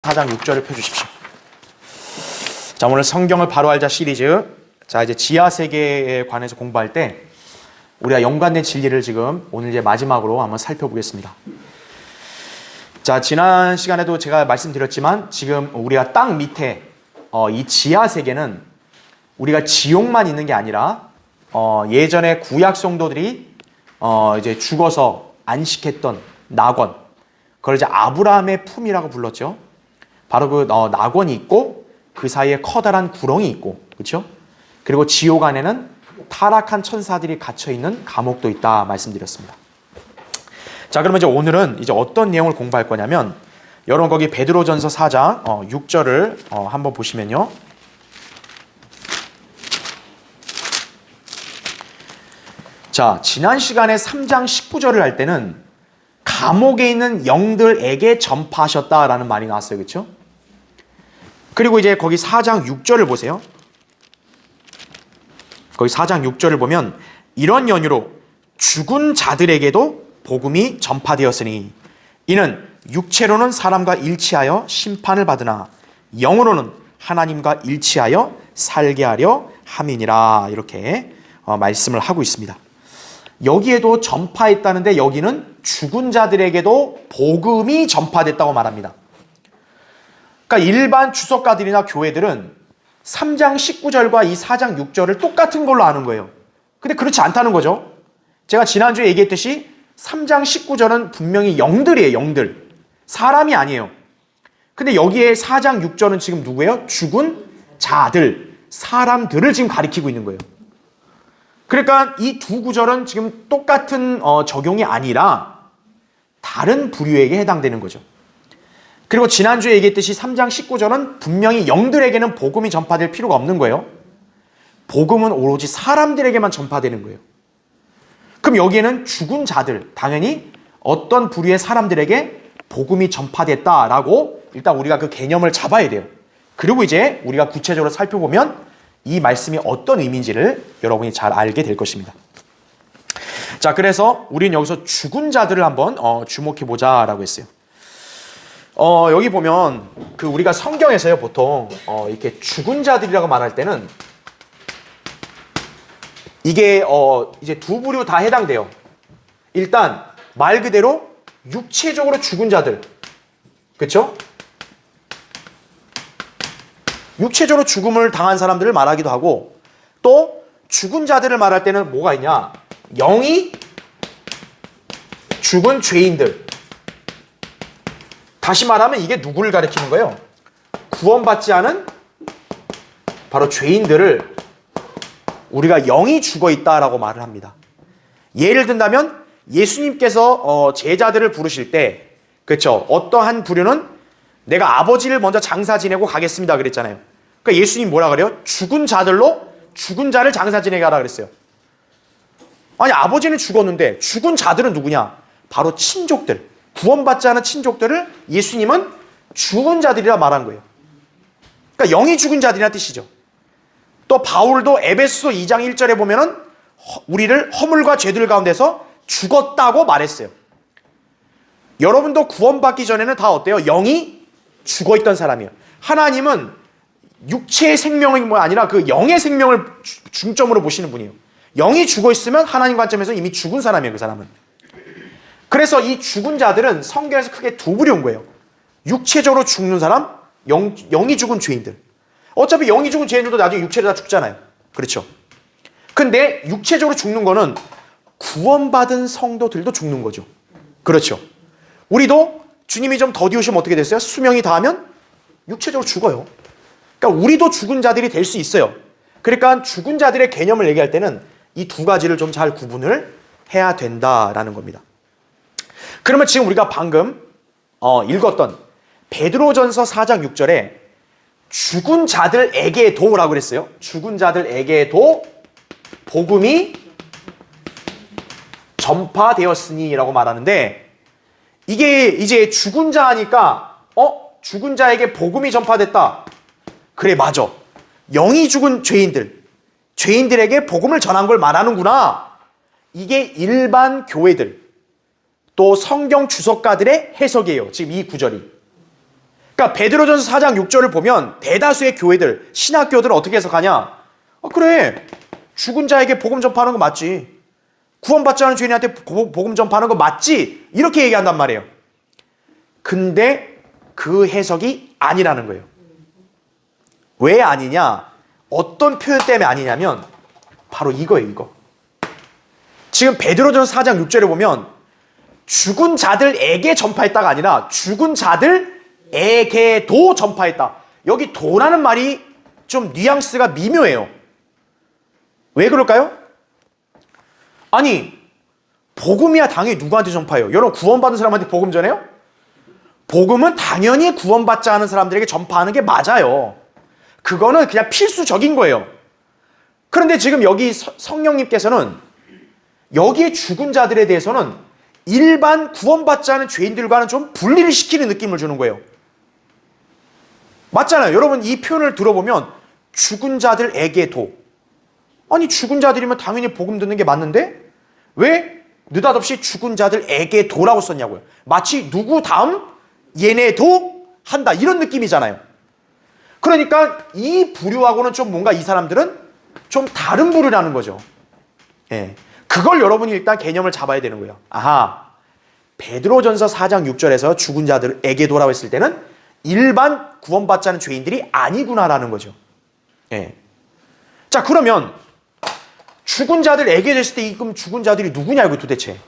4장 6절을 펴주십시오. 자, 오늘 성경을 바로 알자 시리즈. 자, 이제 지하 세계에 관해서 공부할 때 우리가 연관된 진리를 지금 오늘 이제 마지막으로 한번 살펴보겠습니다. 자, 지난 시간에도 제가 말씀드렸지만 지금 우리가 땅 밑에 이 지하 세계는 우리가 지옥만 있는 게 아니라 예전에 구약 성도들이 이제 죽어서 안식했던 낙원, 그걸 이제 아브라함의 품이라고 불렀죠. 바로 그 낙원이 있고 그 사이에 커다란 구렁이 있고, 그렇죠? 그리고 지옥 안에는 타락한 천사들이 갇혀 있는 감옥도 있다 말씀드렸습니다. 자, 그러면 이제 오늘은 이제 어떤 내용을 공부할 거냐면, 여러분 거기 베드로전서 4장 6절을 한번 보시면요. 자, 지난 시간에 3장 19절을 할 때는 감옥에 있는 영들에게 전파하셨다라는 말이 나왔어요. 그렇죠? 그리고 이제 거기 4장 6절을 보세요. 거기 4장 6절을 보면 이런 연유로 죽은 자들에게도 복음이 전파되었으니 이는 육체로는 사람과 일치하여 심판을 받으나 영으로는 하나님과 일치하여 살게 하려 함이니라, 이렇게 말씀을 하고 있습니다. 여기에도 전파했다는데 여기는 죽은 자들에게도 복음이 전파됐다고 말합니다. 그러니까 일반 주석가들이나 교회들은 3장 19절과 이 4장 6절을 똑같은 걸로 아는 거예요. 근데 그렇지 않다는 거죠. 제가 지난주에 얘기했듯이 3장 19절은 분명히 영들이에요. 영들. 사람이 아니에요. 근데 여기에 4장 6절은 지금 누구예요? 죽은 자들, 사람들을 지금 가리키고 있는 거예요. 그러니까 이 두 구절은 지금 똑같은 적용이 아니라 다른 부류에게 해당되는 거죠. 그리고 지난주에 얘기했듯이 3장 19절은 분명히 영들에게는 복음이 전파될 필요가 없는 거예요. 복음은 오로지 사람들에게만 전파되는 거예요. 그럼 여기에는 죽은 자들, 당연히 어떤 부류의 사람들에게 복음이 전파됐다라고 일단 우리가 그 개념을 잡아야 돼요. 그리고 이제 우리가 구체적으로 살펴보면 이 말씀이 어떤 의미인지를 여러분이 잘 알게 될 것입니다. 자, 그래서 우리는 여기서 죽은 자들을 한번 주목해 보자라고 했어요. 여기 보면 그 우리가 성경에서요 보통 이렇게 죽은 자들이라고 말할 때는 이게 이제 두 부류 다 해당돼요. 일단 말 그대로 육체적으로 죽은 자들, 그렇죠? 육체적으로 죽음을 당한 사람들을 말하기도 하고, 또 죽은 자들을 말할 때는 뭐가 있냐? 영이 죽은 죄인들. 다시 말하면 이게 누구를 가리키는 거예요? 구원받지 않은 바로 죄인들을 우리가 영이 죽어 있다라고 말을 합니다. 예를 든다면 예수님께서 제자들을 부르실 때, 그렇죠? 어떠한 부류는 내가 아버지를 먼저 장사 지내고 가겠습니다 그랬잖아요. 그러니까 예수님 뭐라 그래요? 죽은 자들로 죽은 자를 장사 지내게 하라 그랬어요. 아니, 아버지는 죽었는데 죽은 자들은 누구냐? 바로 친족들, 구원받지 않은 친족들을 예수님은 죽은 자들이라 말한 거예요. 그러니까 영이 죽은 자들이라는 뜻이죠. 또 바울도 에베소서 2장 1절에 보면은 우리를 허물과 죄들 가운데서 죽었다고 말했어요. 여러분도 구원받기 전에는 다 어때요? 영이 죽어있던 사람이에요. 하나님은 육체의 생명이 아니라 그 영의 생명을 중점으로 보시는 분이에요. 영이 죽어있으면 하나님 관점에서 이미 죽은 사람이에요. 그 사람은. 그래서 이 죽은 자들은 성경에서 크게 두 부류인 거예요. 육체적으로 죽는 사람, 영이 죽은 죄인들. 어차피 영이 죽은 죄인들도 나중에 육체로 다 죽잖아요. 그렇죠? 근데 육체적으로 죽는 거는 구원받은 성도들도 죽는 거죠. 그렇죠? 우리도 주님이 좀 더디우시면 어떻게 됐어요? 수명이 다하면 육체적으로 죽어요. 그러니까 우리도 죽은 자들이 될 수 있어요. 그러니까 죽은 자들의 개념을 얘기할 때는 이 두 가지를 좀 잘 구분을 해야 된다라는 겁니다. 그러면 지금 우리가 방금 읽었던 베드로전서 4장 6절에 죽은 자들에게도라고 그랬어요. 죽은 자들에게도 복음이 전파되었으니라고 말하는데, 이게 이제 죽은 자 하니까 죽은 자에게 복음이 전파됐다. 그래, 맞아. 영이 죽은 죄인들에게 복음을 전한 걸 말하는구나. 이게 일반 교회들, 또 성경 주석가들의 해석이에요. 지금 이 구절이. 그러니까 베드로전서 4장 6절을 보면 대다수의 교회들, 신학교들은 어떻게 해석하냐? 그래, 죽은 자에게 복음 전파하는 거 맞지. 구원받지 않은 죄인한테 복음 전파하는 거 맞지. 이렇게 얘기한단 말이에요. 근데 그 해석이 아니라는 거예요. 왜 아니냐? 어떤 표현 때문에 아니냐면 바로 이거예요, 이거. 지금 베드로전서 4장 6절에 보면 죽은 자들에게 전파했다가 아니라 죽은 자들에게도 전파했다. 여기 도라는 말이 좀 뉘앙스가 미묘해요. 왜 그럴까요? 아니, 복음이야 당연히 누구한테 전파해요? 여러분 구원받은 사람한테 복음 전해요? 복음은 당연히 구원받지 않은 사람들에게 전파하는 게 맞아요. 그거는 그냥 필수적인 거예요. 그런데 지금 여기 성령님께서는 여기에 죽은 자들에 대해서는 일반 구원받지 않은 죄인들과는 좀 분리를 시키는 느낌을 주는 거예요. 맞잖아요. 여러분 이 표현을 들어보면 죽은 자들에게도, 아니 죽은 자들이면 당연히 복음 듣는 게 맞는데 왜 느닷없이 죽은 자들에게도라고 썼냐고요. 마치 누구 다음 얘네도 한다 이런 느낌이잖아요. 그러니까 이 부류하고는 좀 뭔가 이 사람들은 좀 다른 부류라는 거죠. 예. 그걸 여러분이 일단 개념을 잡아야 되는 거예요. 아하, 베드로전서 4장 6절에서 죽은 자들에게도라고 했을 때는 일반 구원받지 않은 죄인들이 아니구나라는 거죠. 예. 자, 그러면 죽은 자들에게 됐을 때 그럼 죽은 자들이 누구냐고 도대체.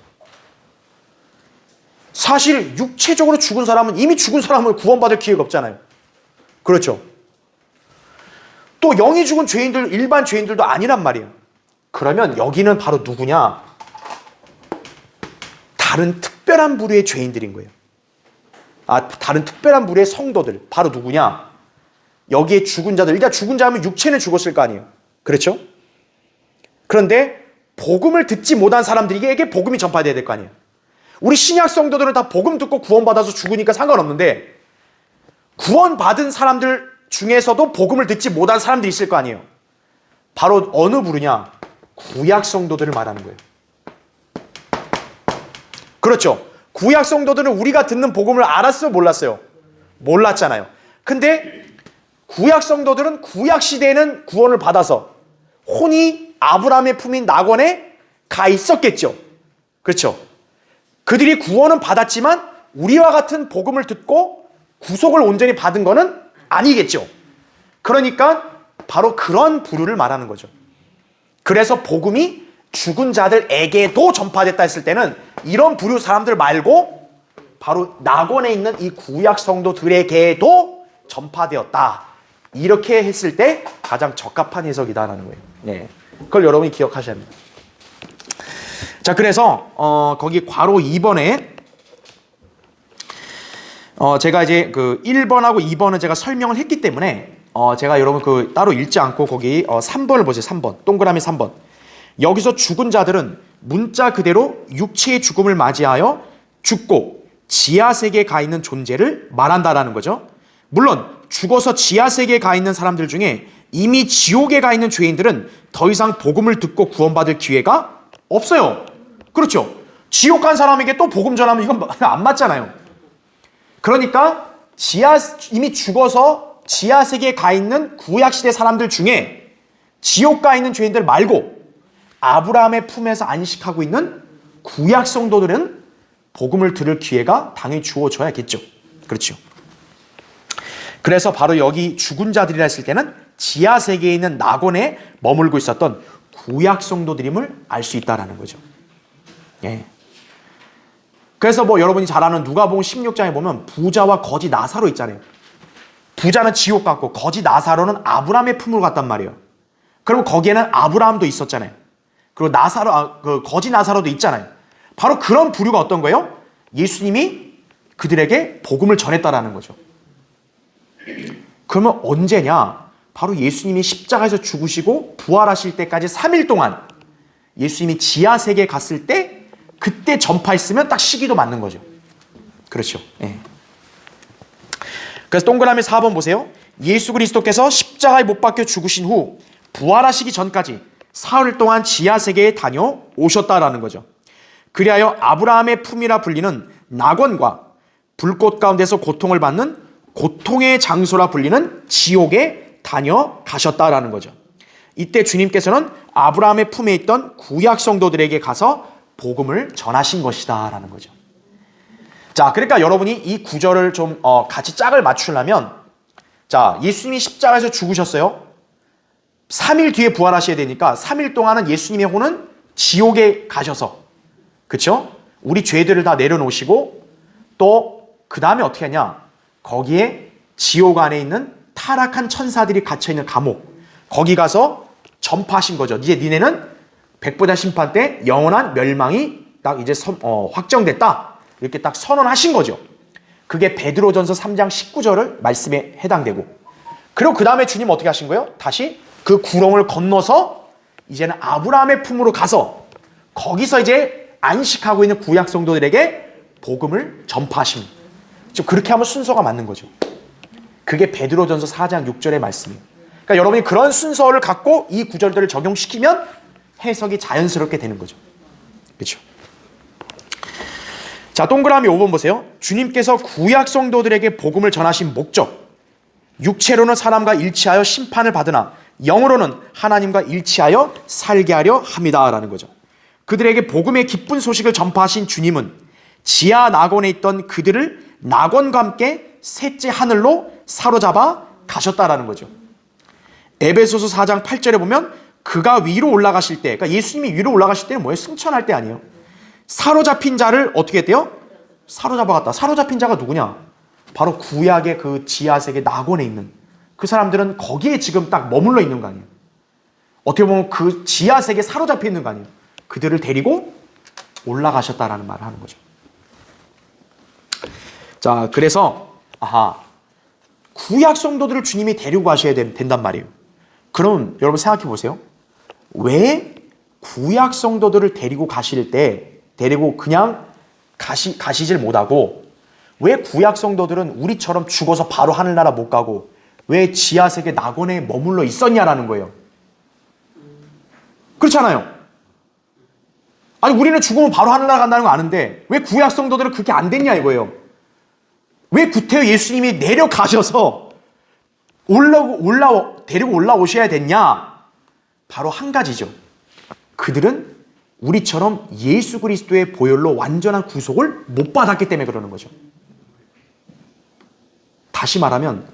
사실 육체적으로 죽은 사람은 이미 죽은 사람을 구원받을 기회가 없잖아요. 그렇죠. 또 영이 죽은 죄인들, 일반 죄인들도 아니란 말이에요. 그러면 여기는 바로 누구냐? 다른 특별한 부류의 죄인들인 거예요. 다른 특별한 부류의 성도들. 바로 누구냐? 여기에 죽은 자들. 그러니까 죽은 자면 육체는 죽었을 거 아니에요. 그렇죠? 그런데 복음을 듣지 못한 사람들에게 복음이 전파돼야 될 거 아니에요. 우리 신약 성도들은 다 복음 듣고 구원받아서 죽으니까 상관없는데 구원받은 사람들 중에서도 복음을 듣지 못한 사람들이 있을 거 아니에요. 바로 어느 부류냐? 구약 성도들을 말하는 거예요. 그렇죠. 구약 성도들은 우리가 듣는 복음을 알았어요, 몰랐어요? 몰랐잖아요. 근데 구약 성도들은 구약 시대에는 구원을 받아서 혼이 아브라함의 품인 낙원에 가 있었겠죠. 그렇죠. 그들이 구원은 받았지만 우리와 같은 복음을 듣고 구속을 온전히 받은 거는 아니겠죠. 그러니까 바로 그런 부류를 말하는 거죠. 그래서 복음이 죽은 자들에게도 전파됐다 했을 때는 이런 부류 사람들 말고 바로 낙원에 있는 이 구약 성도들에게도 전파되었다. 이렇게 했을 때 가장 적합한 해석이다라는 거예요. 네. 그걸 여러분이 기억하셔야 합니다. 자, 그래서 거기 괄호 2번에 제가 이제 그 1번하고 2번은 제가 설명을 했기 때문에 제가 여러분 그 따로 읽지 않고 거기 3번을 보세요. 3번. 동그라미 3번. 여기서 죽은 자들은 문자 그대로 육체의 죽음을 맞이하여 죽고 지하세계에 가 있는 존재를 말한다라는 거죠. 물론 죽어서 지하세계에 가 있는 사람들 중에 이미 지옥에 가 있는 죄인들은 더 이상 복음을 듣고 구원받을 기회가 없어요. 그렇죠. 지옥 간 사람에게 또 복음 전하면 이건 안 맞잖아요. 그러니까 이미 죽어서 지하세계에 가 있는 구약시대 사람들 중에 지옥 가 있는 죄인들 말고 아브라함의 품에서 안식하고 있는 구약 성도들은 복음을 들을 기회가 당연히 주어져야겠죠. 그렇죠. 그래서 바로 여기 죽은 자들이라 했을 때는 지하세계에 있는 낙원에 머물고 있었던 구약 성도들임을 알 수 있다는 거죠. 예. 그래서 뭐 여러분이 잘 아는 누가복음 16장에 보면 부자와 거지 나사로 있잖아요. 부자는 지옥 갔고 거지 나사로는 아브라함의 품으로 갔단 말이에요. 그럼 거기에는 아브라함도 있었잖아요. 그리고 그 거지 나사로도 있잖아요. 바로 그런 부류가 어떤 거예요? 예수님이 그들에게 복음을 전했다라는 거죠. 그러면 언제냐? 바로 예수님이 십자가에서 죽으시고 부활하실 때까지 3일 동안 예수님이 지하세계에 갔을 때 그때 전파했으면 딱 시기도 맞는 거죠. 그렇죠. 예. 그래서 동그라미 4번 보세요. 예수 그리스도께서 십자가에 못 박혀 죽으신 후 부활하시기 전까지 사흘 동안 지하세계에 다녀오셨다라는 거죠. 그리하여 아브라함의 품이라 불리는 낙원과 불꽃 가운데서 고통을 받는 고통의 장소라 불리는 지옥에 다녀가셨다라는 거죠. 이때 주님께서는 아브라함의 품에 있던 구약 성도들에게 가서 복음을 전하신 것이다 라는 거죠. 자, 그러니까 여러분이 이 구절을 좀 같이 짝을 맞추려면, 자, 예수님이 십자가에서 죽으셨어요. 3일 뒤에 부활하셔야 되니까 3일 동안은 예수님의 혼은 지옥에 가셔서, 그쵸? 우리 죄들을 다 내려놓으시고, 또 그 다음에 어떻게 하냐, 거기에 지옥 안에 있는 타락한 천사들이 갇혀있는 감옥, 거기 가서 전파하신 거죠. 이제 니네는 백보자 심판 때 영원한 멸망이 딱 이제 확정됐다, 이렇게 딱 선언하신 거죠. 그게 베드로전서 3장 19절 말씀에 해당되고, 그리고 그 다음에 주님 어떻게 하신 거예요? 다시 그 구렁을 건너서 이제는 아브라함의 품으로 가서 거기서 이제 안식하고 있는 구약 성도들에게 복음을 전파하십니다. 좀 그렇게 하면 순서가 맞는 거죠. 그게 베드로전서 4장 6절의 말씀이에요. 그러니까 여러분이 그런 순서를 갖고 이 구절들을 적용시키면 해석이 자연스럽게 되는 거죠. 그렇죠? 자, 동그라미 5번 보세요. 주님께서 구약 성도들에게 복음을 전하신 목적, 육체로는 사람과 일치하여 심판을 받으나 영으로는 하나님과 일치하여 살게 하려 합니다라는 거죠. 그들에게 복음의 기쁜 소식을 전파하신 주님은 지하 낙원에 있던 그들을 낙원과 함께 셋째 하늘로 사로잡아 가셨다라는 거죠. 에베소서 4장 8절에 보면 그가 위로 올라가실 때, 그러니까 예수님이 위로 올라가실 때는 뭐예요? 승천할 때 아니에요. 사로잡힌 자를 어떻게 했대요? 사로잡아갔다. 사로잡힌 자가 누구냐? 바로 구약의 그 지하세계 낙원에 있는 그 사람들은 거기에 지금 딱 머물러 있는 거 아니에요. 어떻게 보면 그 지하세계에 사로잡혀 있는 거 아니에요. 그들을 데리고 올라가셨다라는 말을 하는 거죠. 자, 그래서 구약 성도들을 주님이 데리고 가셔야 된단 말이에요. 그럼 여러분 생각해 보세요. 왜 구약 성도들을 데리고 가실 때 데리고 그냥 가시질 못하고, 왜 구약 성도들은 우리처럼 죽어서 바로 하늘나라 못 가고 왜 지하세계 낙원에 머물러 있었냐라는 거예요. 그렇잖아요. 아니, 우리는 죽으면 바로 하늘나라 간다는 거 아는데 왜 구약 성도들은 그렇게 안 됐냐 이거예요. 왜 구태여 예수님이 내려가셔서 데리고 올라오셔야 됐냐? 바로 한 가지죠. 그들은 우리처럼 예수 그리스도의 보혈로 완전한 구속을 못 받았기 때문에 그러는 거죠. 다시 말하면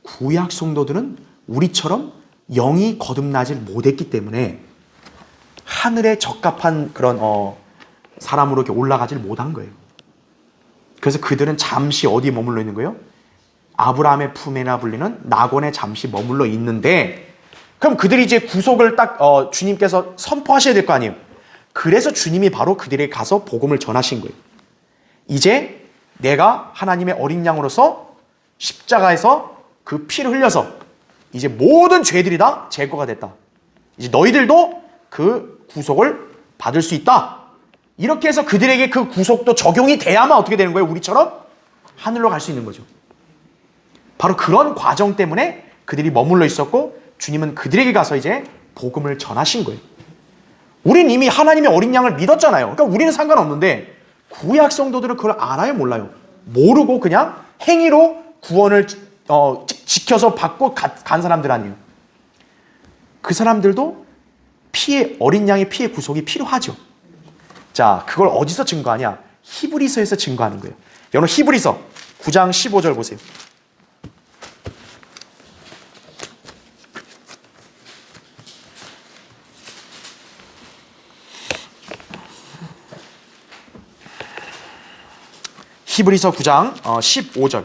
구약 성도들은 우리처럼 영이 거듭나질 못했기 때문에 하늘에 적합한 그런 사람으로 이렇게 올라가질 못한 거예요. 그래서 그들은 잠시 어디 머물러 있는 거예요? 아브라함의 품에나 불리는 낙원에 잠시 머물러 있는데, 그럼 그들이 이제 구속을 딱 주님께서 선포하셔야 될 거 아니에요. 그래서 주님이 바로 그들에게 가서 복음을 전하신 거예요. 이제 내가 하나님의 어린 양으로서 십자가에서 그 피를 흘려서 이제 모든 죄들이 다 제거가 됐다. 이제 너희들도 그 구속을 받을 수 있다. 이렇게 해서 그들에게 그 구속도 적용이 돼야만 어떻게 되는 거예요? 우리처럼 하늘로 갈 수 있는 거죠. 바로 그런 과정 때문에 그들이 머물러 있었고 주님은 그들에게 가서 이제 복음을 전하신 거예요. 우린 이미 하나님의 어린 양을 믿었잖아요. 그러니까 우리는 상관없는데 구약 성도들은 그걸 알아요, 몰라요? 모르고 그냥 행위로 구원을 지켜서 받고 간 사람들 아니에요. 그 사람들도 어린 양의 피의 구속이 필요하죠. 자, 그걸 어디서 증거하냐? 히브리서에서 증거하는 거예요. 여러분 히브리서 9장 15절 보세요. 히브리서 9장 15절.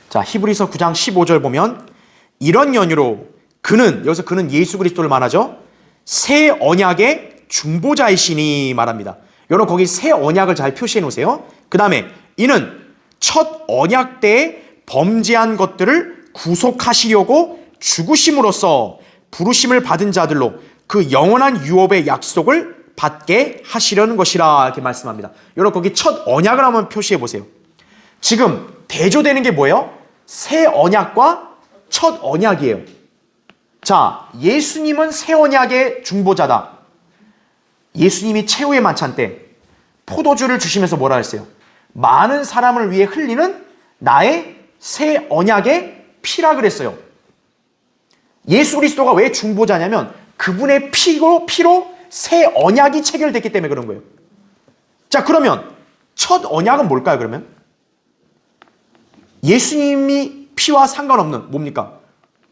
자, 히브리서 9장 15절 보면 이런 연유로 여기서 그는 예수 그리스도를 말하죠. 새 언약의 중보자이시니 말합니다. 여러분 거기 새 언약을 잘 표시해 놓으세요. 그 다음에 이는 첫 언약 때에 범죄한 것들을 구속하시려고 죽으심으로써 부르심을 받은 자들로 그 영원한 유업의 약속을 받게 하시려는 것이라 이렇게 말씀합니다. 여러분 거기 첫 언약을 한번 표시해 보세요. 지금 대조되는 게 뭐예요? 새 언약과 첫 언약이에요. 자, 예수님은 새 언약의 중보자다. 예수님이 최후의 만찬 때 포도주를 주시면서 뭐라 했어요? 많은 사람을 위해 흘리는 나의 새 언약의 피라 그랬어요. 예수 그리스도가 왜 중보자냐면 그분의 피로 새 언약이 체결됐기 때문에 그런 거예요. 자, 그러면 첫 언약은 뭘까요, 그러면? 예수님이 피와 상관없는 뭡니까?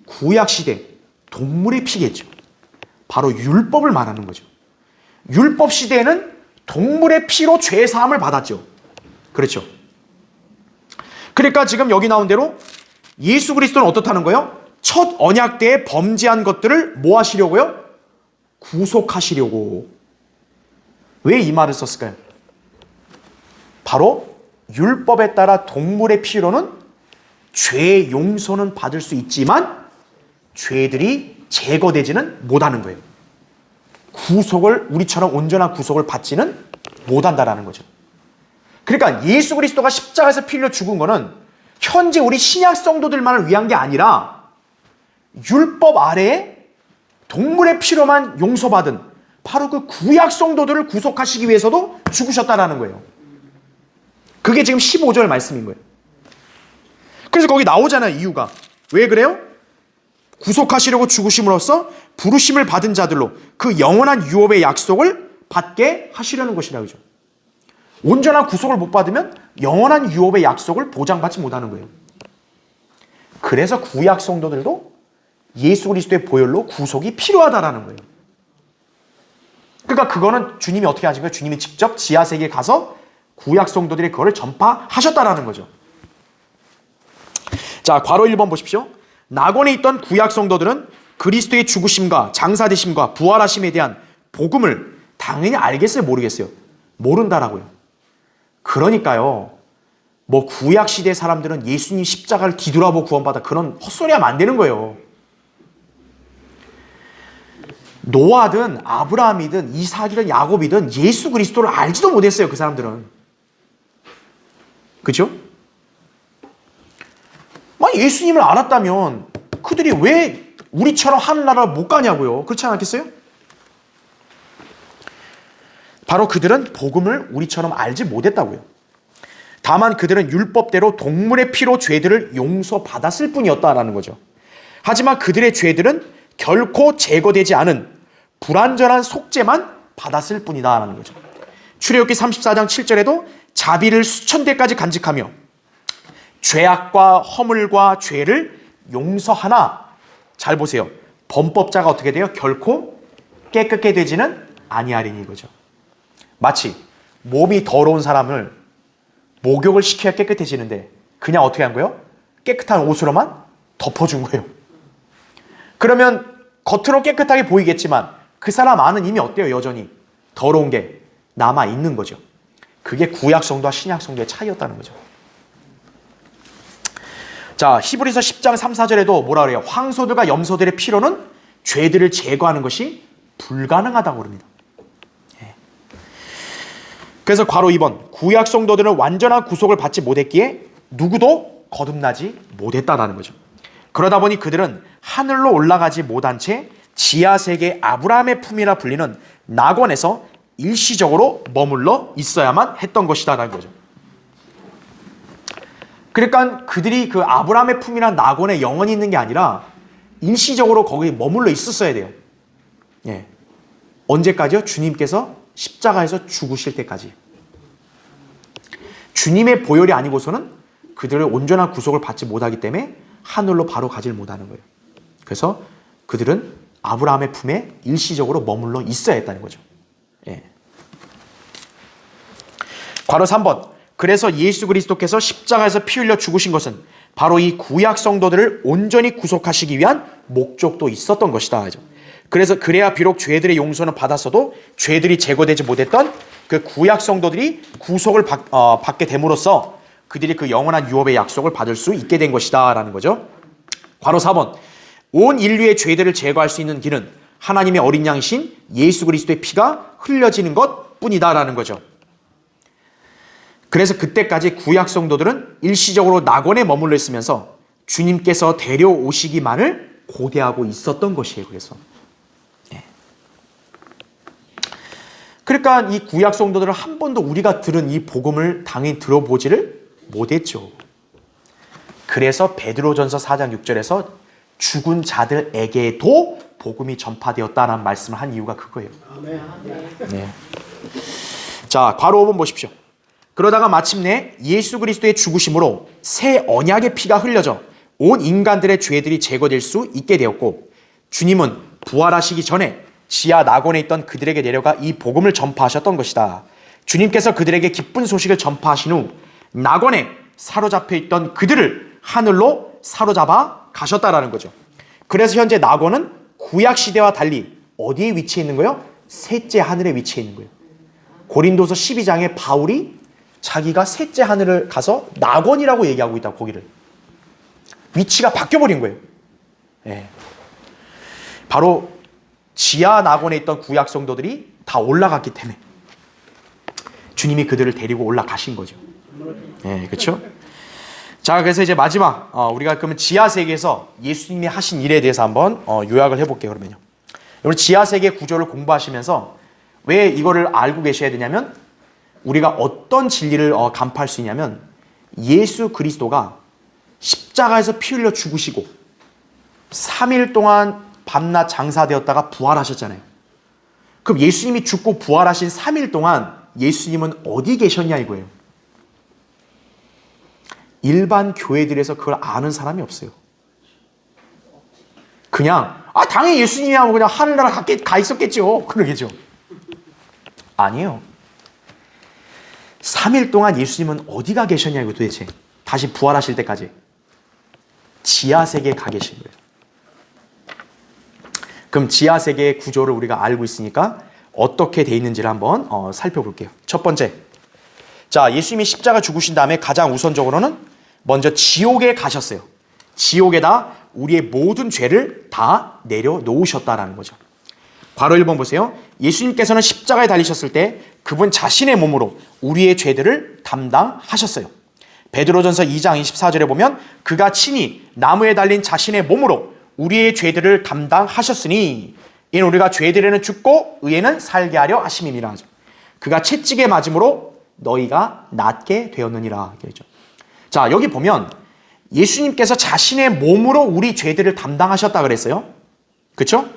구약시대 동물의 피겠죠. 바로 율법을 말하는 거죠. 율법 시대에는 동물의 피로 죄 사함을 받았죠. 그렇죠. 그러니까 지금 여기 나온 대로 예수 그리스도는 어떻다는 거예요? 첫 언약 때에 범죄한 것들을 뭐 하시려고요? 구속하시려고. 왜 이 말을 썼을까요? 바로 율법에 따라 동물의 피로는 죄 용서는 받을 수 있지만 죄들이 제거되지는 못하는 거예요. 구속을, 우리처럼 온전한 구속을 받지는 못한다라는 거죠. 그러니까 예수 그리스도가 십자가에서 피 흘려 죽은 거는 현재 우리 신약 성도들만을 위한 게 아니라 율법 아래에 동물의 피로만 용서받은 바로 그 구약 성도들을 구속하시기 위해서도 죽으셨다라는 거예요. 그게 지금 15절 말씀인 거예요. 그래서 거기 나오잖아요, 이유가. 왜 그래요? 구속하시려고 죽으심으로써 부르심을 받은 자들로 그 영원한 유업의 약속을 받게 하시려는 것이라고 하죠. 온전한 구속을 못 받으면 영원한 유업의 약속을 보장받지 못하는 거예요. 그래서 구약 성도들도 예수 그리스도의 보혈로 구속이 필요하다라는 거예요. 그러니까 그거는 주님이 어떻게 하신 거예요? 주님이 직접 지하세계에 가서 구약 성도들이 그거를 전파하셨다라는 거죠. 자, 괄호 1번 보십시오. 낙원에 있던 구약 성도들은 그리스도의 죽으심과 장사되심과 부활하심에 대한 복음을 당연히 알겠어요, 모르겠어요? 모른다라고요. 그러니까요, 뭐 구약 시대 사람들은 예수님 십자가를 뒤돌아보고 구원받아, 그런 헛소리 하면 안 되는 거예요. 노아든 아브라함이든 이삭이든 야곱이든 예수 그리스도를 알지도 못했어요, 그 사람들은. 그렇죠? 예수님을 알았다면 그들이 왜 우리처럼 하늘나라를 못 가냐고요. 그렇지 않았겠어요? 바로 그들은 복음을 우리처럼 알지 못했다고요. 다만 그들은 율법대로 동물의 피로 죄들을 용서받았을 뿐이었다라는 거죠. 하지만 그들의 죄들은 결코 제거되지 않은 불완전한 속죄만 받았을 뿐이다라는 거죠. 출애굽기 34장 7절에도 자비를 수천 대까지 간직하며 죄악과 허물과 죄를 용서하나, 잘 보세요. 범법자가 어떻게 돼요? 결코 깨끗게 되지는 아니하리니, 이거죠. 마치 몸이 더러운 사람을 목욕을 시켜야 깨끗해지는데 그냥 어떻게 한 거예요? 깨끗한 옷으로만 덮어준 거예요. 그러면 겉으로 깨끗하게 보이겠지만 그 사람 안은 이미 어때요? 여전히 더러운 게 남아있는 거죠. 그게 구약성도와 신약성도의 차이였다는 거죠. 자, 히브리서 10장 3, 4절에도 뭐라 그래요? 황소들과 염소들의 피로는 죄들을 제거하는 것이 불가능하다고 그럽니다. 그래서 괄호 2번, 구약 성도들은 완전한 구속을 받지 못했기에 누구도 거듭나지 못했다라는 거죠. 그러다 보니 그들은 하늘로 올라가지 못한 채 지하세계 아브라함의 품이라 불리는 낙원에서 일시적으로 머물러 있어야만 했던 것이다라는 거죠. 그러니까 그들이 그 아브라함의 품이란 낙원에 영원히 있는 게 아니라 일시적으로 거기 머물러 있었어야 돼요. 예. 언제까지요? 주님께서 십자가에서 죽으실 때까지. 주님의 보혈이 아니고서는 그들의 온전한 구속을 받지 못하기 때문에 하늘로 바로 가질 못하는 거예요. 그래서 그들은 아브라함의 품에 일시적으로 머물러 있어야 했다는 거죠. 예. 괄호 3번. 그래서 예수 그리스도께서 십자가에서 피 흘려 죽으신 것은 바로 이 구약 성도들을 온전히 구속하시기 위한 목적도 있었던 것이다. 그래서 그래야 비록 죄들의 용서는 받았어도 죄들이 제거되지 못했던 그 구약 성도들이 구속을 받게 됨으로써 그들이 그 영원한 유업의 약속을 받을 수 있게 된 것이다 라는 거죠. 괄호 4번. 온 인류의 죄들을 제거할 수 있는 길은 하나님의 어린 양이신 예수 그리스도의 피가 흘려지는 것 뿐이다 라는 거죠. 그래서 그때까지 구약 성도들은 일시적으로 낙원에 머물러 있으면서 주님께서 데려오시기만을 고대하고 있었던 것이에요. 그래서 그러니까 이 구약 성도들은 한 번도 우리가 들은 이 복음을 당연히 들어보지를 못했죠. 그래서 베드로전서 4장 6절에서 죽은 자들에게도 복음이 전파되었다라는 말씀을 한 이유가 그거예요. 네. 자, 괄호 5번 보십시오. 그러다가 마침내 예수 그리스도의 죽으심으로 새 언약의 피가 흘려져 온 인간들의 죄들이 제거될 수 있게 되었고, 주님은 부활하시기 전에 지하 낙원에 있던 그들에게 내려가 이 복음을 전파하셨던 것이다. 주님께서 그들에게 기쁜 소식을 전파하신 후 낙원에 사로잡혀 있던 그들을 하늘로 사로잡아 가셨다라는 거죠. 그래서 현재 낙원은 구약 시대와 달리 어디에 위치해 있는 거예요? 셋째 하늘에 위치해 있는 거예요. 고린도서 12장에 바울이 자기가 셋째 하늘을 가서 낙원이라고 얘기하고 있다고, 거기를. 위치가 바뀌어버린 거예요. 네. 바로 지하 낙원에 있던 구약 성도들이 다 올라갔기 때문에 주님이 그들을 데리고 올라가신 거죠. 네, 그렇죠? 자, 그래서 이제 마지막 우리가 그러면 지하 세계에서 예수님이 하신 일에 대해서 한번 요약을 해볼게요. 그러면요, 여러분 지하 세계 구조를 공부하시면서 왜 이거를 알고 계셔야 되냐면, 우리가 어떤 진리를 간파할 수 있냐면, 예수 그리스도가 십자가에서 피 흘려 죽으시고 3일 동안 밤낮 장사되었다가 부활하셨잖아요. 그럼 예수님이 죽고 부활하신 3일 동안 예수님은 어디 계셨냐 이거예요. 일반 교회들에서 그걸 아는 사람이 없어요. 그냥 당연히 예수님이 하면 그냥 하늘나라 가 있었겠죠. 그러겠죠. 아니에요. 3일 동안 예수님은 어디가 계셨냐 이거 도대체. 다시 부활하실 때까지 지하세계에 가 계신 거예요. 그럼 지하세계의 구조를 우리가 알고 있으니까 어떻게 돼 있는지를 한번 살펴볼게요. 첫 번째, 자, 예수님이 십자가 죽으신 다음에 가장 우선적으로는 먼저 지옥에 가셨어요. 지옥에다 우리의 모든 죄를 다 내려놓으셨다라는 거죠. 괄호 1번 보세요. 예수님께서는 십자가에 달리셨을 때 그분 자신의 몸으로 우리의 죄들을 담당하셨어요. 베드로전서 2장 24절에 보면 그가 친히 나무에 달린 자신의 몸으로 우리의 죄들을 담당하셨으니 이는 우리가 죄들에는 죽고 의에는 살게 하려 하심이니라 하죠. 그가 채찍에 맞음으로 너희가 낫게 되었느니라. 그렇죠. 자, 여기 보면 예수님께서 자신의 몸으로 우리 죄들을 담당하셨다 그랬어요. 그렇죠?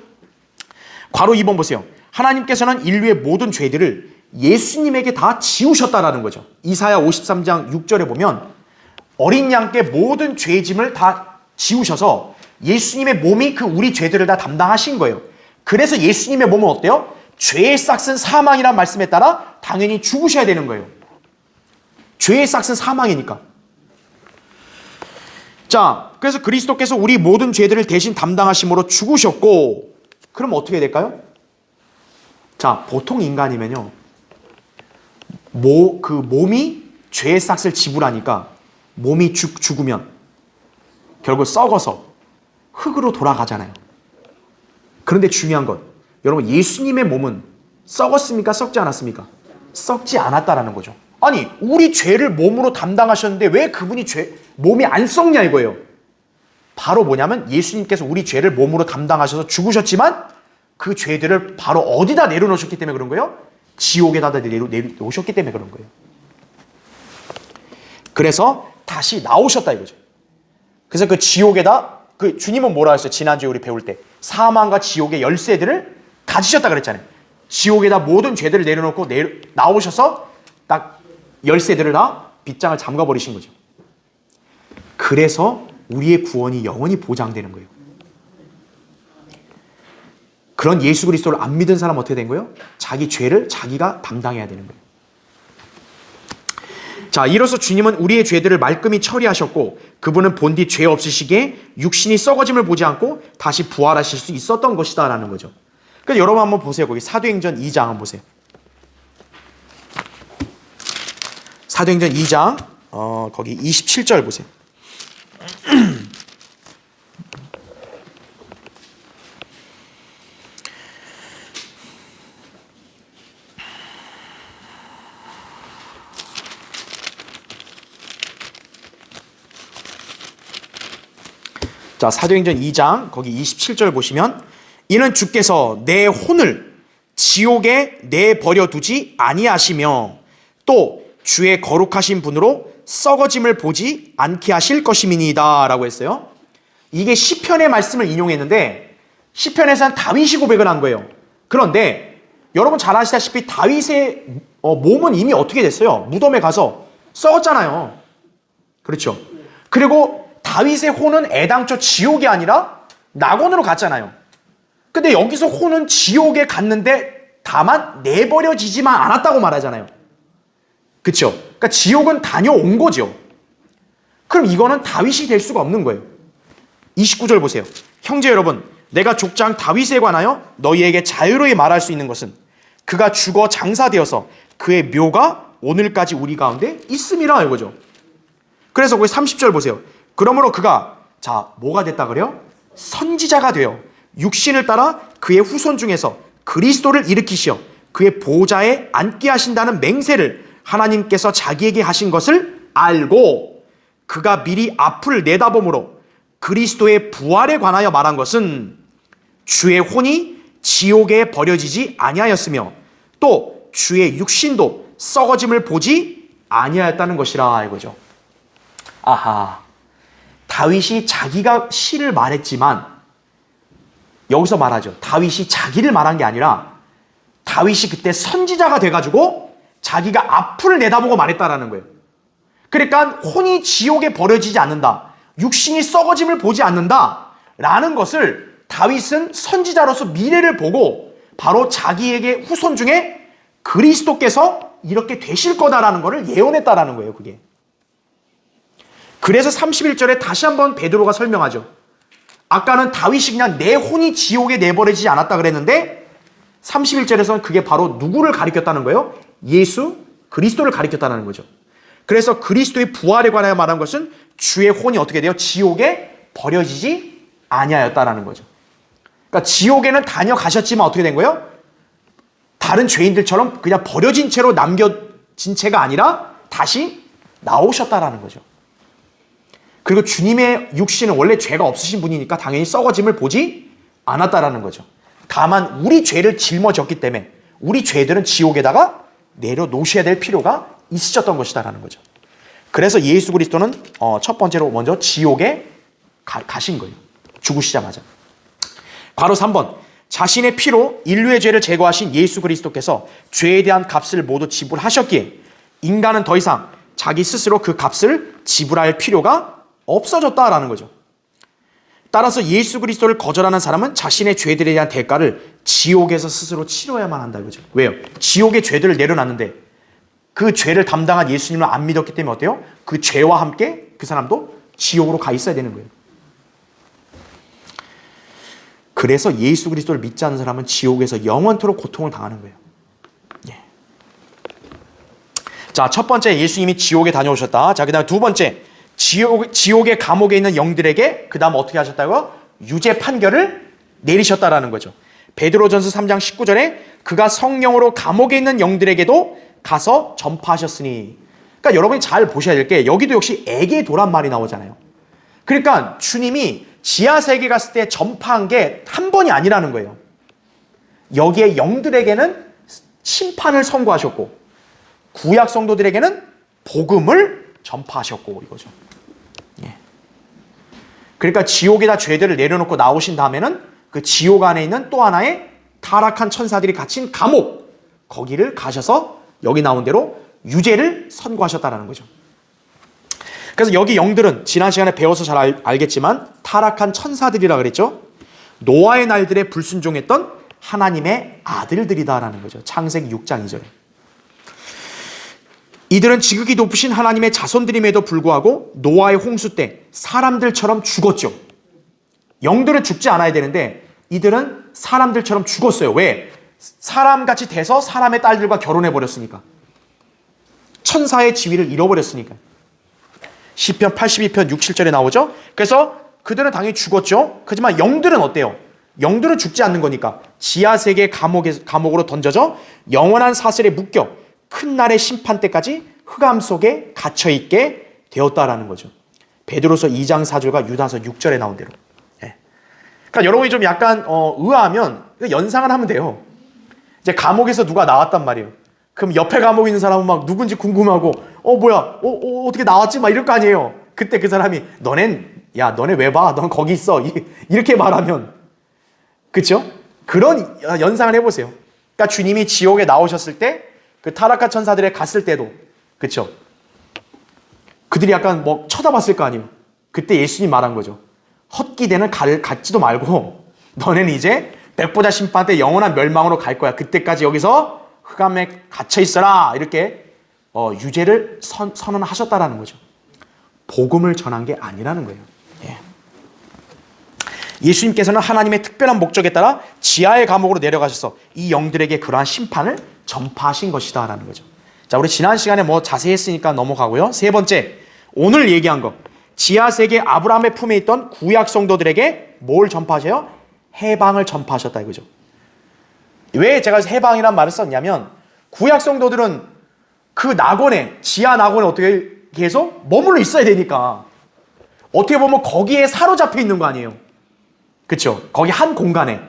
괄호 2번 보세요. 하나님께서는 인류의 모든 죄들을 예수님에게 다 지우셨다라는 거죠. 이사야 53장 6절에 보면 어린 양께 모든 죄짐을 다 지우셔서 예수님의 몸이 그 우리 죄들을 다 담당하신 거예요. 그래서 예수님의 몸은 어때요? 죄의 싹은 사망이란 말씀에 따라 당연히 죽으셔야 되는 거예요. 죄의 싹은 사망이니까. 자, 그래서 그리스도께서 우리 모든 죄들을 대신 담당하심으로 죽으셨고, 그럼 어떻게 될까요? 자, 보통 인간이면요, 그 몸이 죄의 싹을 지불하니까 몸이 죽으면 결국 썩어서 흙으로 돌아가잖아요. 그런데 중요한 건, 여러분, 예수님의 몸은 썩었습니까? 썩지 않았습니까? 썩지 않았다라는 거죠. 아니, 우리 죄를 몸으로 담당하셨는데 왜 그분이 몸이 안 썩냐 이거예요. 바로 뭐냐면 예수님께서 우리 죄를 몸으로 담당하셔서 죽으셨지만 그 죄들을 바로 어디다 내려놓으셨기 때문에 그런 거예요? 지옥에다 내려놓으셨기 때문에 그런 거예요. 그래서 다시 나오셨다 이거죠. 그래서 그 지옥에다, 그 주님은 뭐라 했어요? 지난주에 우리 배울 때 사망과 지옥의 열쇠들을 가지셨다 그랬잖아요. 지옥에다 모든 죄들을 내려놓고 나오셔서 딱 열쇠들을 다 빗장을 잠가버리신 거죠. 그래서 우리의 구원이 영원히 보장되는 거예요. 그런 예수 그리스도를 안 믿은 사람은 어떻게 된 거예요? 자기 죄를 자기가 담당해야 되는 거예요. 자, 이로써 주님은 우리의 죄들을 말끔히 처리하셨고 그분은 본디 죄 없으시기에 육신이 썩어짐을 보지 않고 다시 부활하실 수 있었던 것이다 라는 거죠. 그러니까 여러분 한번 보세요. 거기 사도행전 2장 한번 보세요. 사도행전 2장 거기 27절 보세요. 자, 사도행전 2장 거기 27절 보시면 이는 주께서 내 혼을 지옥에 내버려 두지 아니하시며 또 주의 거룩하신 분으로 썩어짐을 보지 않게 하실 것임이니이다 라고 했어요. 이게 시편의 말씀을 인용했는데 시편에서는 다윗이 고백을 한 거예요. 그런데 여러분 잘 아시다시피 다윗의 몸은 이미 어떻게 됐어요? 무덤에 가서 썩었잖아요. 그렇죠. 그리고 다윗의 혼은 애당초 지옥이 아니라 낙원으로 갔잖아요. 근데 여기서 혼은 지옥에 갔는데 다만 내버려지지만 않았다고 말하잖아요. 그렇죠. 그러니까 지옥은 다녀온 거죠. 그럼 이거는 다윗이 될 수가 없는 거예요. 29절 보세요. 형제 여러분, 내가 족장 다윗에 관하여 너희에게 자유로이 말할 수 있는 것은 그가 죽어 장사되어서 그의 묘가 오늘까지 우리 가운데 있음이라 이거죠. 그래서 거기 30절 보세요. 그러므로 그가 뭐가 됐다 그래요? 선지자가 되어 육신을 따라 그의 후손 중에서 그리스도를 일으키시어 그의 보좌에 앉게 하신다는 맹세를 하나님께서 자기에게 하신 것을 알고 그가 미리 앞을 내다봄으로 그리스도의 부활에 관하여 말한 것은 주의 혼이 지옥에 버려지지 아니하였으며 또 주의 육신도 썩어짐을 보지 아니하였다는 것이라 이거죠. 아하, 다윗이 자기가 시를 말했지만 여기서 말하죠. 다윗이 자기를 말한 게 아니라 다윗이 그때 선지자가 돼가지고 자기가 앞을 내다보고 말했다라는 거예요. 그러니까 혼이 지옥에 버려지지 않는다. 육신이 썩어짐을 보지 않는다. 라는 것을 다윗은 선지자로서 미래를 보고 바로 자기에게 후손 중에 그리스도께서 이렇게 되실 거다라는 것을 예언했다라는 거예요. 그게. 그래서 31절에 다시 한번 베드로가 설명하죠. 아까는 다윗이 그냥 내 혼이 지옥에 내버려지지 않았다 그랬는데 31절에서는 그게 바로 누구를 가리켰다는 거예요? 예수 그리스도를 가리켰다는 거죠. 그래서 그리스도의 부활에 관하여 말한 것은 주의 혼이 어떻게 돼요? 지옥에 버려지지 아니하였다라는 거죠. 그러니까 지옥에는 다녀가셨지만 어떻게 된 거예요? 다른 죄인들처럼 그냥 버려진 채로 남겨진 채가 아니라 다시 나오셨다라는 거죠. 그리고 주님의 육신은 원래 죄가 없으신 분이니까 당연히 썩어짐을 보지 않았다라는 거죠. 다만 우리 죄를 짊어졌기 때문에 우리 죄들은 지옥에다가 내려놓으셔야 될 필요가 있으셨던 것이다라는 거죠. 그래서 예수 그리스도는 첫 번째로 먼저 지옥에 가신 거예요. 죽으시자마자. 괄호 3번. 자신의 피로 인류의 죄를 제거하신 예수 그리스도께서 죄에 대한 값을 모두 지불하셨기에 인간은 더 이상 자기 스스로 그 값을 지불할 필요가 없어졌다라는 거죠. 따라서 예수 그리스도를 거절하는 사람은 자신의 죄들에 대한 대가를 지옥에서 스스로 치러야만 한다 이거죠. 왜요? 지옥의 죄들을 내려놨는데 그 죄를 담당한 예수님을 안 믿었기 때문에 어때요? 그 죄와 함께 그 사람도 지옥으로 가 있어야 되는 거예요. 그래서 예수 그리스도를 믿지 않는 사람은 지옥에서 영원토록 고통을 당하는 거예요. 예. 자, 첫 번째 예수님이 지옥에 다녀오셨다. 자, 그 다음에 두 번째 지옥의 감옥에 있는 영들에게 그 다음 어떻게 하셨다고요? 유죄 판결을 내리셨다라는 거죠. 베드로전서 3장 19절에 그가 성령으로 감옥에 있는 영들에게도 가서 전파하셨으니. 그러니까 여러분이 잘 보셔야 될 게 여기도 역시 에게 도란 말이 나오잖아요. 그러니까 주님이 지하세계 갔을 때 전파한 게 한 번이 아니라는 거예요. 여기에 영들에게는 심판을 선고하셨고 구약 성도들에게는 복음을 전파하셨고 이거죠. 예. 그러니까 지옥에다 죄들을 내려놓고 나오신 다음에는 그 지옥 안에 있는 또 하나의 타락한 천사들이 갇힌 감옥 거기를 가셔서 여기 나온 대로 유죄를 선고하셨다는 거죠. 그래서 여기 영들은 지난 시간에 배워서 잘 알겠지만 타락한 천사들이라 그랬죠. 노아의 날들에 불순종했던 하나님의 아들들이다라는 거죠. 창세기 6장 2절에. 이들은 지극히 높으신 하나님의 자손들임에도 불구하고 노아의 홍수 때 사람들처럼 죽었죠. 영들은 죽지 않아야 되는데 이들은 사람들처럼 죽었어요. 왜? 사람같이 돼서 사람의 딸들과 결혼해버렸으니까. 천사의 지위를 잃어버렸으니까. 시편 82편 6, 7절에 나오죠. 그래서 그들은 당연히 죽었죠. 하지만 영들은 어때요? 영들은 죽지 않는 거니까 지하세계 감옥으로 던져져 영원한 사슬에 묶여 큰 날의 심판 때까지 흑암 속에 갇혀있게 되었다라는 거죠. 베드로서 2장 4절과 유다서 6절에 나온 대로. 예. 그러니까 여러분이 좀 약간 의아하면 연상을 하면 돼요. 이제 감옥에서 누가 나왔단 말이에요. 그럼 옆에 감옥에 있는 사람은 막 누군지 궁금하고 뭐야 어떻게 나왔지? 막 이럴 거 아니에요. 그때 그 사람이 너네 왜 봐? 넌 거기 있어. 이렇게 말하면 그쵸? 그런 연상을 해보세요. 그러니까 주님이 지옥에 나오셨을 때 그 타락한 천사들에 갔을 때도 그쵸? 그들이 약간 뭐 쳐다봤을 거 아니에요. 그때 예수님 말한 거죠. 헛기대는 갖지도 말고 너네는 이제 백보자 심판 때 영원한 멸망으로 갈 거야. 그때까지 여기서 흑암에 갇혀 있어라. 이렇게 유죄를 선언하셨다라는 거죠. 복음을 전한 게 아니라는 거예요. 예. 예수님께서는 하나님의 특별한 목적에 따라 지하의 감옥으로 내려가셔서 이 영들에게 그러한 심판을 전파하신 것이다 라는 거죠. 자, 우리 지난 시간에 뭐 자세히 했으니까 넘어가고요. 세 번째, 오늘 얘기한 거. 지하 세계 아브라함의 품에 있던 구약 성도들에게 뭘 전파하셔요? 해방을 전파하셨다 이거죠. 왜 제가 해방이란 말을 썼냐면 구약 성도들은 그 낙원에, 지하 낙원에 어떻게 계속 머물러 있어야 되니까 어떻게 보면 거기에 사로잡혀 있는 거 아니에요. 그렇죠? 거기 한 공간에.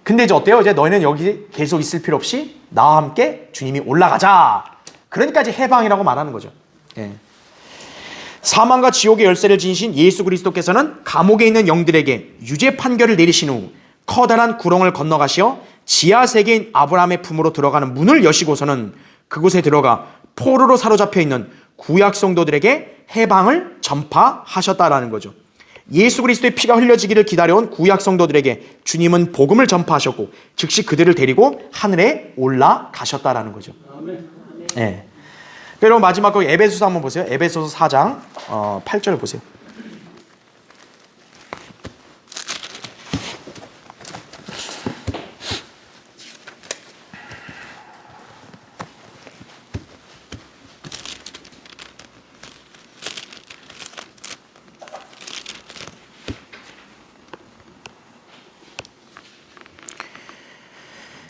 근데 이제 어때요? 이제 너희는 여기 계속 있을 필요 없이 나와 함께 주님이 올라가자. 그러니까 이제 해방이라고 말하는 거죠. 예. 사망과 지옥의 열쇠를 지니신 예수 그리스도께서는 감옥에 있는 영들에게 유죄 판결을 내리신 후 커다란 구렁을 건너가시어 지하 세계인 아브라함의 품으로 들어가는 문을 여시고서는 그곳에 들어가 포로로 사로잡혀 있는 구약 성도들에게 해방을 전파하셨다라는 거죠. 예수 그리스도의 피가 흘려지기를 기다려온 구약 성도들에게 주님은 복음을 전파하셨고 즉시 그들을 데리고 하늘에 올라가셨다라는 거죠. 네. 그리고 마지막 거 에베소서 한번 보세요. 에베소서 4장 8절 보세요.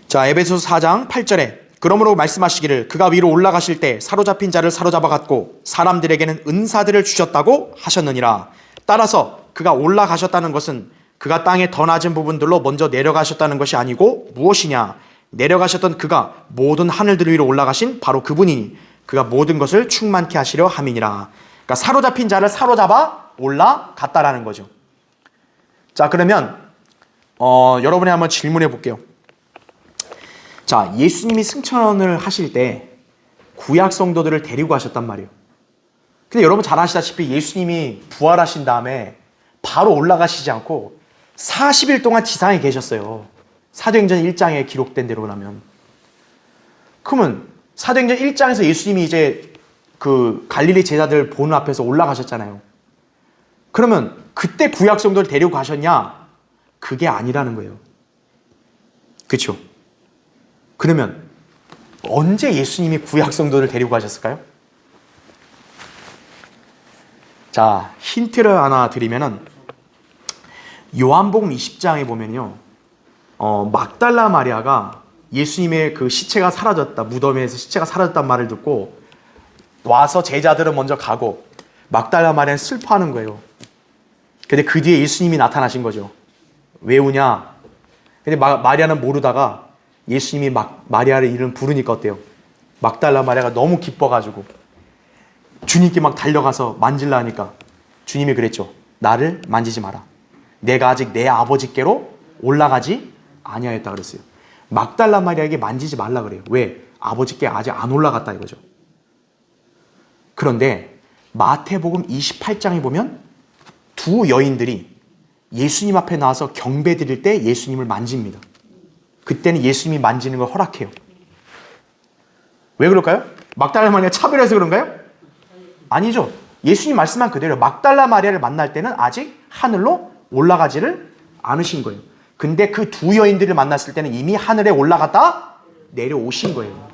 자, 에베소서 4장 8절에 그러므로 말씀하시기를 그가 위로 올라가실 때 사로잡힌 자를 사로잡아 갔고 사람들에게는 은사들을 주셨다고 하셨느니라. 따라서 그가 올라가셨다는 것은 그가 땅의 더 낮은 부분들로 먼저 내려가셨다는 것이 아니고 무엇이냐? 내려가셨던 그가 모든 하늘들 위로 올라가신 바로 그분이니 그가 모든 것을 충만케 하시려 함이니라. 그러니까 사로잡힌 자를 사로잡아 올라갔다라는 거죠. 자, 그러면 여러분이 한번 질문해 볼게요. 자, 예수님이 승천을 하실 때 구약 성도들을 데리고 가셨단 말이에요. 근데 여러분 잘 아시다시피 예수님이 부활하신 다음에 바로 올라가시지 않고 40일 동안 지상에 계셨어요. 사도행전 1장에 기록된 대로라면. 그러면 사도행전 1장에서 예수님이 이제 그 갈릴리 제자들 보는 앞에서 올라가셨잖아요. 그러면 그때 구약 성도를 데리고 가셨냐? 그게 아니라는 거예요. 그렇죠? 그러면 언제 예수님이 구약 성도를 데리고 가셨을까요? 자, 힌트를 하나 드리면은 요한복음 20장에 보면요, 막달라 마리아가 예수님의 그 시체가 사라졌다, 무덤에서 시체가 사라졌단 말을 듣고 와서 제자들은 먼저 가고 막달라 마리아는 슬퍼하는 거예요. 근데 그 뒤에 예수님이 나타나신 거죠. 왜 우냐? 근데 마리아는 모르다가 예수님이 마리아를 이름 부르니까 어때요? 막달라 마리아가 너무 기뻐가지고 주님께 막 달려가서 만질라 하니까 주님이 그랬죠. 나를 만지지 마라. 내가 아직 내 아버지께로 올라가지 아니하였다 그랬어요. 막달라 마리아에게 만지지 말라 그래요. 왜? 아버지께 아직 안 올라갔다 이거죠. 그런데 마태복음 28장에 보면 두 여인들이 예수님 앞에 나와서 경배 드릴 때 예수님을 만집니다. 그때는 예수님이 만지는 걸 허락해요. 왜 그럴까요? 막달라 마리아 차별해서 그런가요? 아니죠. 예수님 말씀한 그대로 막달라 마리아를 만날 때는 아직 하늘로 올라가지를 않으신 거예요. 근데 그 두 여인들을 만났을 때는 이미 하늘에 올라갔다 내려오신 거예요.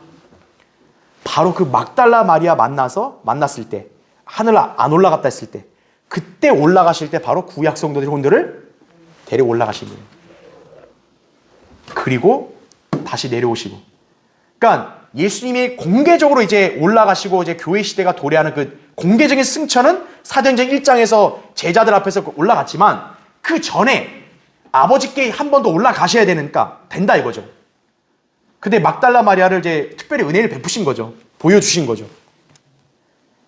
바로 그 막달라 마리아 만났을 때, 하늘 안 올라갔다 했을 때, 그때 올라가실 때 바로 구약 성도들의 혼들을 데리고 올라가신 거예요. 그리고 다시 내려오시고. 그러니까 예수님이 공개적으로 이제 올라가시고 이제 교회 시대가 도래하는 그 공개적인 승천은 사도행전 1장에서 제자들 앞에서 올라갔지만 그 전에 아버지께 한 번 더 올라가셔야 된다 이거죠. 근데 막달라 마리아를 이제 특별히 은혜를 베푸신 거죠. 보여주신 거죠.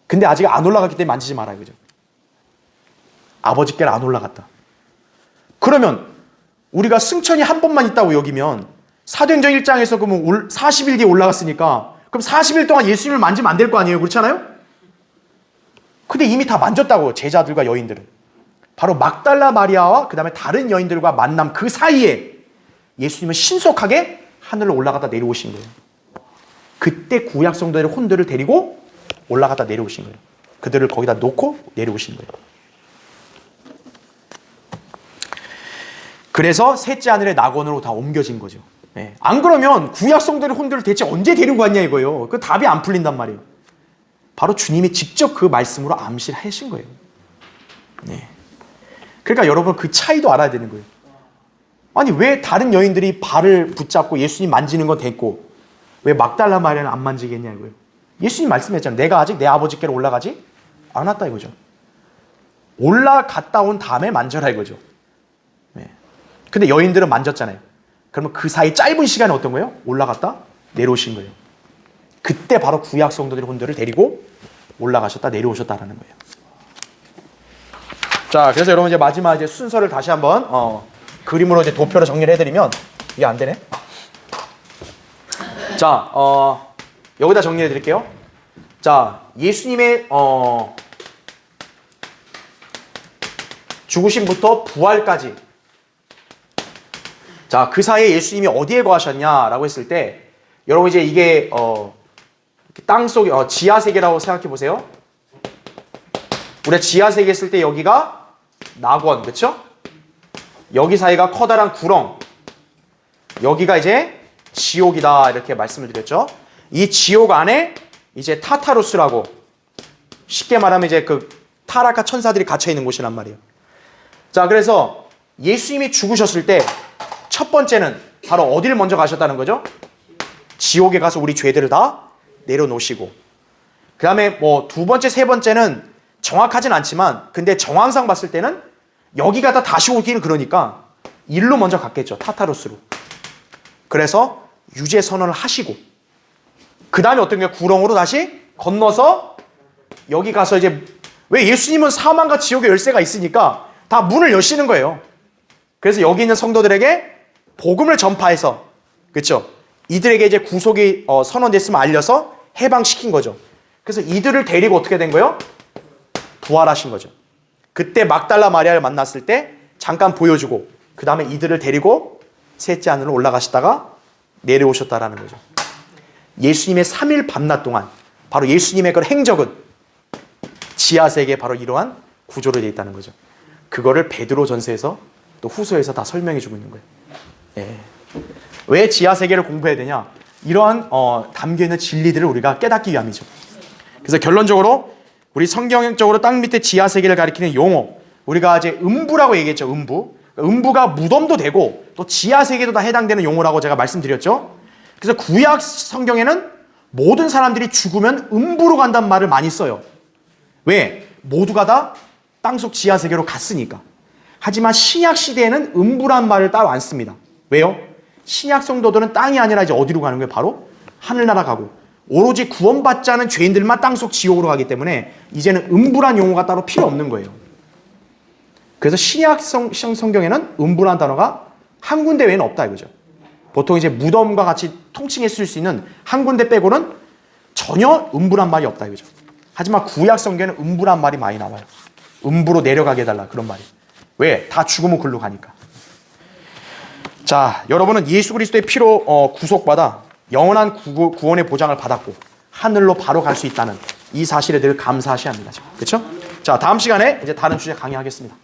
근데 아직 안 올라갔기 때문에 만지지 말아요. 그죠? 아버지께는 안 올라갔다. 그러면 우리가 승천이 한 번만 있다고 여기면 사도행전 1장에서 그러면 40일 뒤에 올라갔으니까 그럼 40일 동안 예수님을 만지면 안 될 거 아니에요? 그렇잖아요? 근데 이미 다 만졌다고 제자들과 여인들은. 바로 막달라 마리아와 그 다음에 다른 여인들과 만남 그 사이에 예수님은 신속하게 하늘로 올라갔다 내려오신 거예요. 그때 구약 성도들의 혼들을 데리고 올라갔다 내려오신 거예요. 그들을 거기다 놓고 내려오신 거예요. 그래서 셋째 하늘의 낙원으로 다 옮겨진 거죠. 네. 안 그러면 구약 성도들의 혼들을 대체 언제 데리고 갔냐 이거예요. 그 답이 안 풀린단 말이에요. 바로 주님이 직접 그 말씀으로 암시를 하신 거예요. 네. 그러니까 여러분 그 차이도 알아야 되는 거예요. 아니 왜 다른 여인들이 발을 붙잡고 예수님 만지는 건 됐고 왜 막달라 마리아는 안 만지겠냐 이거예요. 예수님 말씀했잖아요. 내가 아직 내 아버지께로 올라가지 않았다 이거죠. 올라갔다 온 다음에 만져라 이거죠. 네. 근데 여인들은 만졌잖아요. 그러면 그 사이 짧은 시간에 어떤 거예요? 올라갔다 내려오신 거예요. 그때 바로 구약 성도들의 혼들을 데리고 올라가셨다 내려오셨다라는 거예요. 자, 그래서 여러분 이제 마지막 이제 순서를 다시 한번 그림으로 이제 도표로 정리를 해드리면 이게 안 되네. 자, 여기다 정리해 드릴게요. 자, 예수님의 죽으심부터 부활까지. 자, 그 사이에 예수님이 어디에 거하셨냐라고 했을 때 여러분 이제 이게 땅속 지하 세계라고 생각해 보세요. 우리가 지하 세계 했을 때 여기가 낙원, 그렇죠? 여기 사이가 커다란 구렁. 여기가 이제 지옥이다 이렇게 말씀을 드렸죠. 이 지옥 안에 이제 타타루스라고 쉽게 말하면 이제 그 타락한 천사들이 갇혀 있는 곳이란 말이에요. 자, 그래서 예수님이 죽으셨을 때 첫 번째는 바로 어디를 먼저 가셨다는 거죠? 지옥에 가서 우리 죄들을 다 내려놓으시고, 그 다음에 뭐 두 번째, 세 번째는 정확하진 않지만 근데 정황상 봤을 때는 여기가 다 다시 오기는 그러니까 일로 먼저 갔겠죠. 타타루스로. 그래서 유죄 선언을 하시고 그 다음에 어떤 게 구렁으로 다시 건너서 여기 가서 이제 왜 예수님은 사망과 지옥의 열쇠가 있으니까 다 문을 여시는 거예요. 그래서 여기 있는 성도들에게 복음을 전파해서 그렇죠. 이들에게 이제 구속이 선언됐으면 알려서 해방시킨 거죠. 그래서 이들을 데리고 어떻게 된 거예요? 부활하신 거죠. 그때 막달라 마리아를 만났을 때 잠깐 보여주고 그 다음에 이들을 데리고 셋째 하늘로 올라가시다가 내려오셨다라는 거죠. 예수님의 3일 밤낮 동안 바로 예수님의 그 행적은 지하세계에 바로 이러한 구조로 되어 있다는 거죠. 그거를 베드로 전서에서 또 후서에서 다 설명해 주고 있는 거예요. 예. 왜 지하세계를 공부해야 되냐? 이러한 담겨있는 진리들을 우리가 깨닫기 위함이죠. 그래서 결론적으로 우리 성경적으로 땅 밑에 지하세계를 가리키는 용어, 우리가 이제 음부라고 얘기했죠. 음부가 무덤도 되고 또 지하세계도 다 해당되는 용어라고 제가 말씀드렸죠. 그래서 구약 성경에는 모든 사람들이 죽으면 음부로 간다는 말을 많이 써요. 왜? 모두가 다 땅속 지하세계로 갔으니까. 하지만 신약 시대에는 음부란 말을 따로 안 씁니다. 왜요? 신약 성도들은 땅이 아니라 이제 어디로 가는 거예요? 바로 하늘나라 가고 오로지 구원받지 않은 죄인들만 땅속 지옥으로 가기 때문에 이제는 음부란 용어가 따로 필요 없는 거예요. 그래서 신약 성경에는 음부란 단어가 한 군데 외에는 없다 이거죠. 보통 이제 무덤과 같이 통칭했을 수 있는 한 군데 빼고는 전혀 음부란 말이 없다 이거죠. 하지만 구약 성경에는 음부란 말이 많이 나와요. 음부로 내려가게 해달라 그런 말이. 왜? 다 죽으면 글로 가니까. 자, 여러분은 예수 그리스도의 피로 구속받아 영원한 구원의 보장을 받았고 하늘로 바로 갈 수 있다는 이 사실에 늘 감사하셔야 합니다. 그렇죠? 자, 다음 시간에 이제 다른 주제 강의하겠습니다.